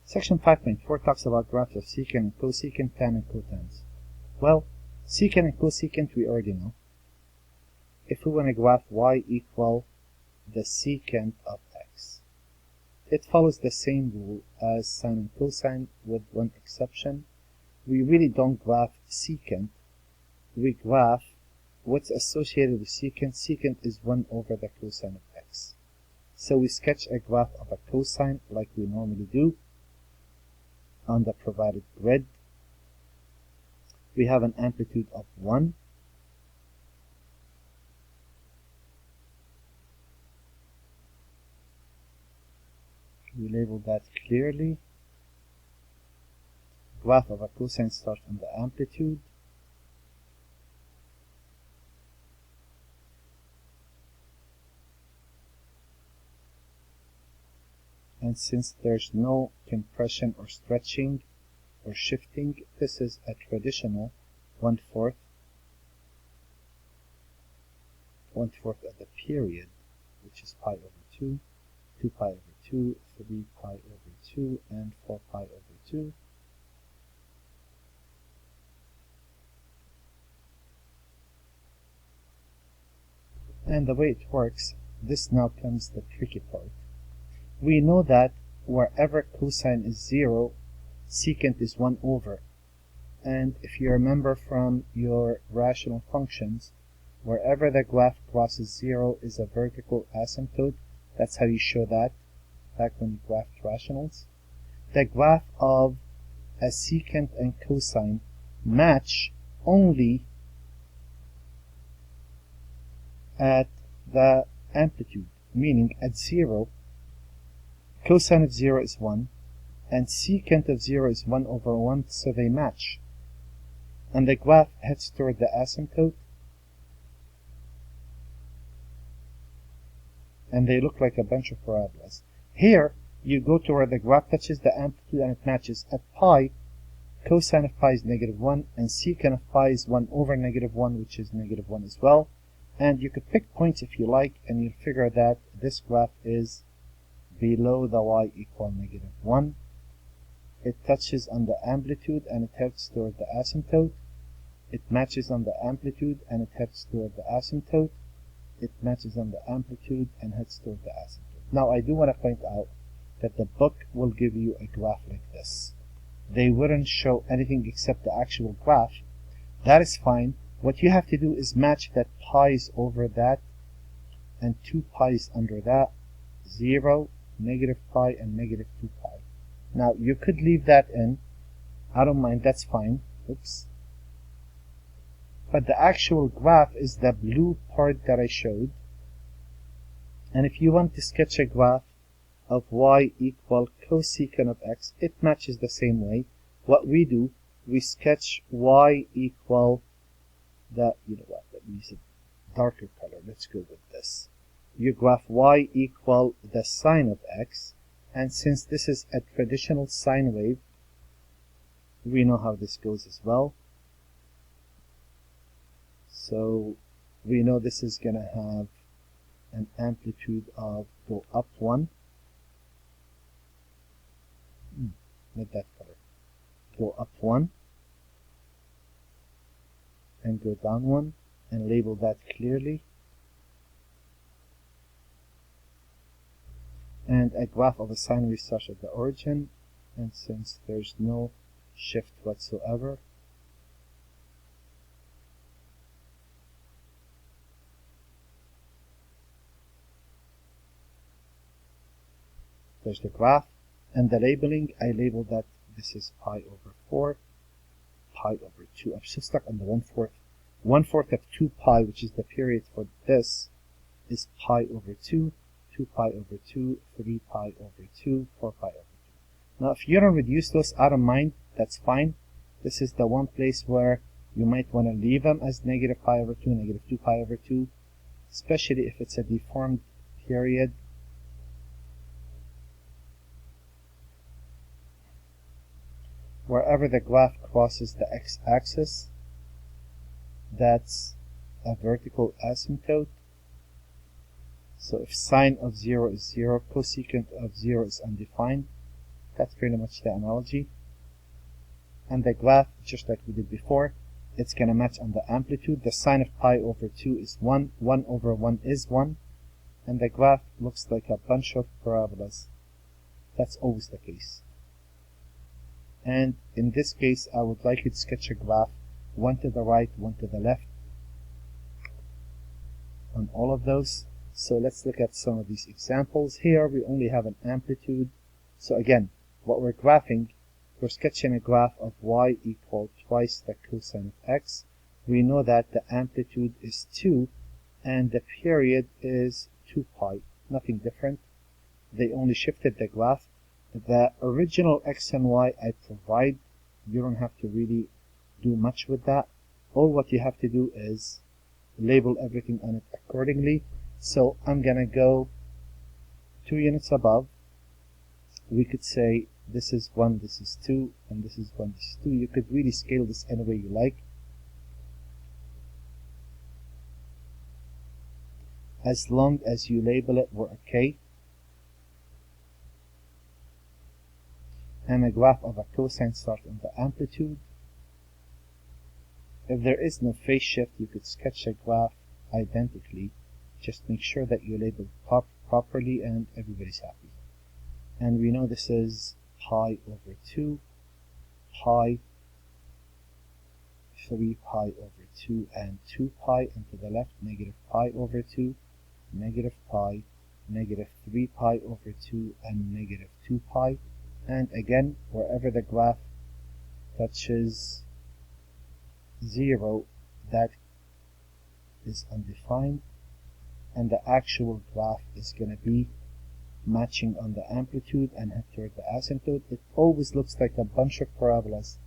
Section 5.4 talks about graphs of secant and cosecant, tan and cotangents. Well, secant and cosecant we already know. If we want to graph y equal the secant of x, it follows the same rule as sine and cosine with one exception. We really don't graph secant, we graph what's associated with secant. Secant is 1 over the cosine of x. So we sketch a graph of a cosine like we normally do on the provided grid. We have an amplitude of 1. We label that clearly. Graph of a cosine starts on the amplitude. And since there's no compression or stretching or shifting, this is a traditional 1/4 at the period, which is pi over 2, 2 pi over 2, 3 pi over 2, and 4 pi over 2. And the way it works, this now comes the tricky part. We know that wherever cosine is 0, secant is 1 over. And if you remember from your rational functions, wherever the graph crosses 0 is a vertical asymptote. That's how you show that back when you graphed rationals. The graph of a secant and cosine match only at the amplitude, meaning at 0, cosine of 0 is 1, and secant of 0 is 1 over 1, so they match. And the graph heads toward the asymptote, and they look like a bunch of parabolas. Here, you go to where the graph touches the amplitude and it matches. At pi, cosine of pi is -1, and secant of pi is 1 over -1, which is -1 as well. And you could pick points if you like, and you'll figure that this graph is below the y equal -1. It touches on the amplitude and it heads toward the asymptote. It matches on the amplitude and it heads toward the asymptote. It matches on the amplitude and heads toward the asymptote. Now I do want to point out that the book will give you a graph like this. They wouldn't show anything except the actual graph. That is fine. What you have to do is match that pi's over that and 2 pi's under that, 0, -pi, and -2 pi. Now you could leave that in. I don't mind, that's fine. Oops. But the actual graph is the blue part that I showed. And if you want to sketch a graph of y equal cosecant of x, it matches the same way. What we do, we sketch y equal the, you know what, let me use a darker color. Let's go with this. You graph y equal the sine of x, and since this is a traditional sine wave, we know how this goes as well. So we know this is going to have an amplitude of go up 1. Not that color. Go up 1 and go down 1, and label that clearly. And a graph of a sine wave starts at the origin, and since there's no shift whatsoever, there's the graph. And the labeling, I label that this is pi over 4, pi over 2. I'm still stuck on the 1/4. 1/4 of 2 pi, which is the period for this, is pi over 2, 2 pi over 2, 3 pi over 2, 4 pi over 2. Now if you don't reduce those, I don't mind, that's fine. This is the one place where you might want to leave them as -pi over 2, -2 pi over 2, especially if it's a deformed period. Wherever the graph crosses the x-axis, that's a vertical asymptote. So if sine of 0 is 0, cosecant of 0 is undefined, That's pretty much the analogy. And the graph, just like we did before, it's going to match on the amplitude. The sine of pi over 2 is 1, 1 over 1 is 1, and the graph looks like a bunch of parabolas. That's always the case. And in this case, I would like you to sketch a graph, one to the right, one to the left, on all of those. So let's look at some of these examples. Here we only have an amplitude. So again, what we're graphing, we're sketching a graph of y equal twice the cosine of x. We know that the amplitude is 2 and the period is 2 pi. Nothing different. They only shifted the graph. The original x and y I provide, you don't have to really do much with that. All what you have to do is label everything on it accordingly. So I'm gonna go 2 units above. We could say this is 1, this is 2, and this is 1, this is 2. You could really scale this any way you like. As long as you label it, we're okay. And a graph of a cosine starts on the amplitude. If there is no phase shift, you could sketch a graph identically. Just make sure that you label properly and everybody's happy. And we know this is pi over 2, pi, 3 pi over 2, and 2 pi, and to the left, negative pi over 2, negative pi, negative 3 pi over 2, and negative 2 pi. And again, wherever the graph touches 0, that is undefined, and the actual graph is going to be matching on the amplitude and head toward the asymptote. It always looks like a bunch of parabolas,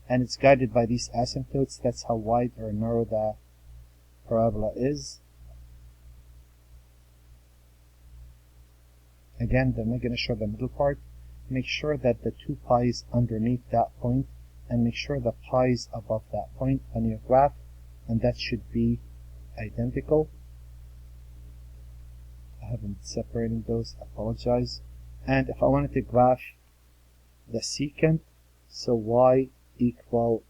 and it's guided by these asymptotes. That's how wide or narrow the parabola is. Again, they're not going to show the middle part. Make sure that the 2 pi is underneath that point, and make sure the pi is above that point on your graph, and that should be identical. I haven't separated those, apologize. And if I wanted to graph the secant, so y equal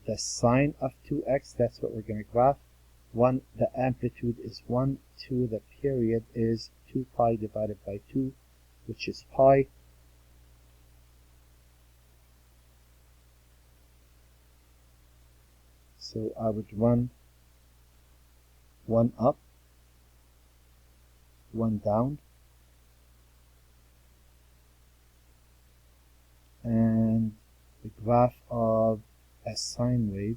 the sine of 2x, that's what we're going to graph. 1, the amplitude is 1, 2, the period is 2 pi divided by 2, which is pi. So I would run 1 up, 1 down, and the graph of a sine wave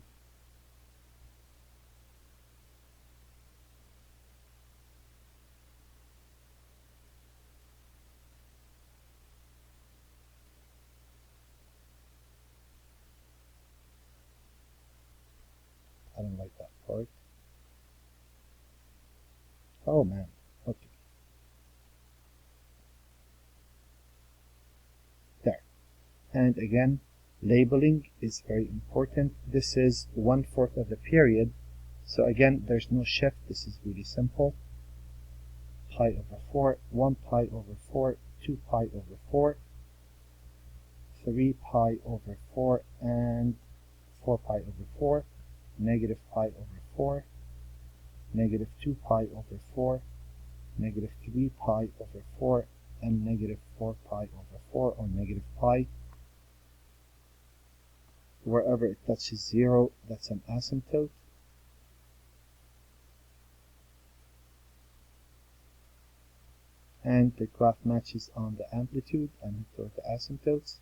I don't like that part. Oh man, okay. There. And again, labeling is very important. This is 1/4 of the period. So again, there's no shift. This is really simple. Pi over 4, 1 pi over 4, 2 pi over 4, 3 pi over 4, and 4 pi over 4, negative pi over 4, negative 2 pi over 4, negative 3 pi over 4, and negative 4 pi over 4, or negative pi. Wherever it touches 0, that's an asymptote. And the graph matches on the amplitude and toward the asymptotes.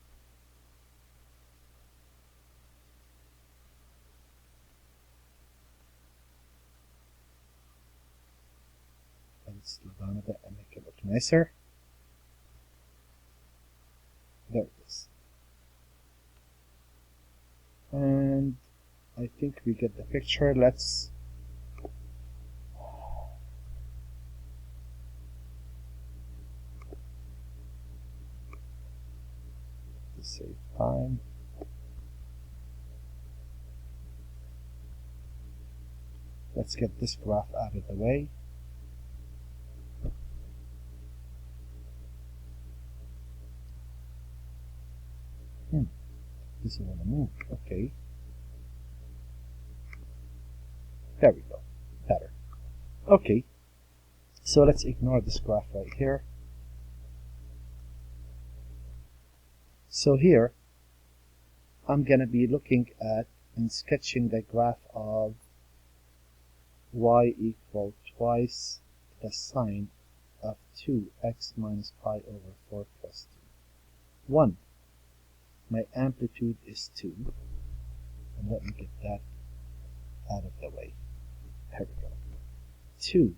Let's slow down a bit and make it look nicer. There it is. And I think we get the picture. Let's save time. Let's get this graph out of the way. Doesn't want to move. Okay. There we go. Better. Okay. So let's ignore this graph right here. So here, I'm going to be looking at and sketching the graph of y equal twice the sine of 2x minus pi over 4 plus 2. 1. My amplitude is 2. And let me get that out of the way. There we go. 2.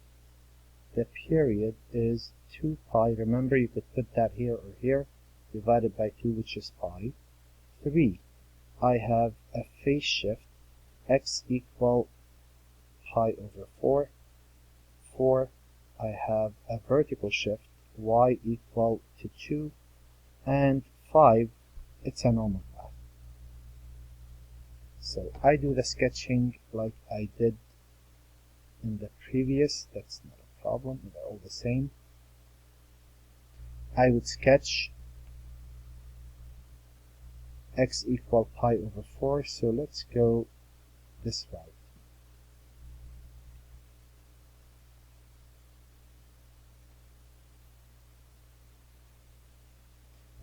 The period is 2 pi. Remember, you could put that here or here, divided by 2, which is pi. 3. I have a phase shift, x equal pi over 4. 4. I have a vertical shift, y equal to 2. And 5, it's a normal graph. So I do the sketching like I did in the previous. That's not a problem. They're all the same. I would sketch x equal pi over 4. So let's go this route.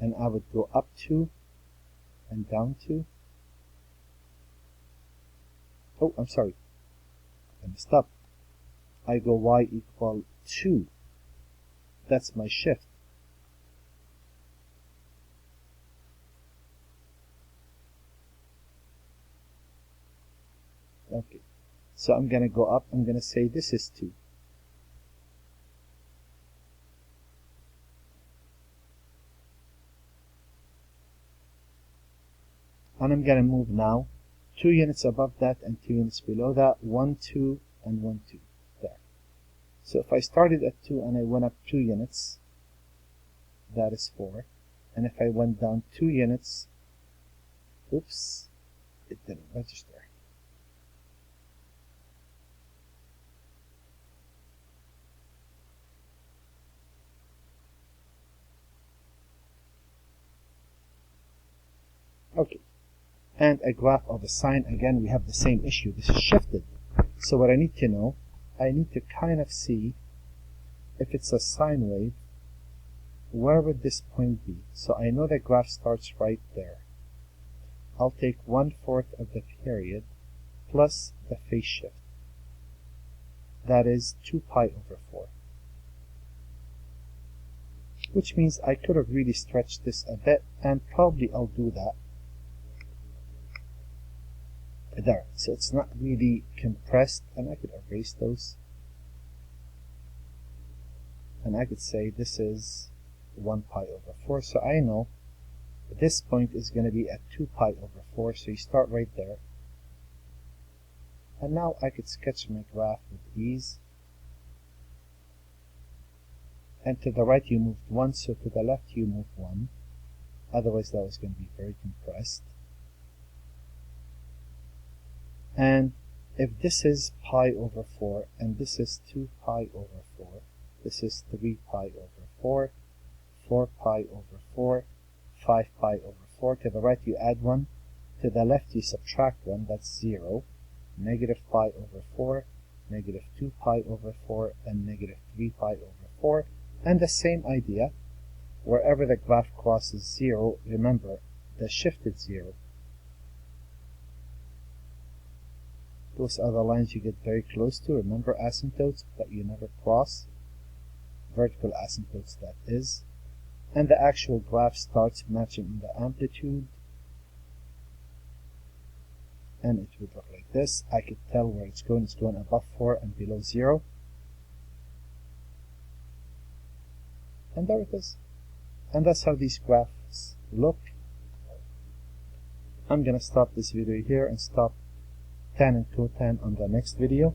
And I would go up 2 and down 2. Oh, I'm sorry. I messed up. I go y equal 2. That's my shift. Okay. So I'm going to go up. I'm going to say this is 2. And I'm going to move now 2 units above that and 2 units below that. 1, 2, and 1, 2. There. So if I started at 2 and I went up 2 units, that is 4. And if I went down 2 units, oops, it didn't register. Okay. And a graph of a sine, again, we have the same issue. This is shifted. So what I need to know, I need to kind of see if it's a sine wave, where would this point be? So I know the graph starts right there. I'll take 1/4 of the period plus the phase shift. That is 2 pi over 4. Which means I could have really stretched this a bit, and probably I'll do that. There. So it's not really compressed, and I could erase those. And I could say this is 1 pi over 4. So I know this point is going to be at 2 pi over 4. So you start right there. And now I could sketch my graph with ease. And to the right you moved 1, so to the left you move 1. Otherwise that was going to be very compressed. And if this is pi over 4, and this is 2 pi over 4, this is 3 pi over 4, 4 pi over 4, 5 pi over 4. To the right you add 1. To the left you subtract 1, that's 0. Negative pi over 4, negative 2 pi over 4, and negative 3 pi over 4. And the same idea, wherever the graph crosses 0, remember, the shifted 0. Those are the lines you get very close to. Remember asymptotes, but you never cross. Vertical asymptotes, that is. And the actual graph starts matching the amplitude. And it would look like this. I could tell where it's going. It's going above 4 and below 0. And there it is. And that's how these graphs look. I'm going to stop this video here and stop tan and cotan on the next video.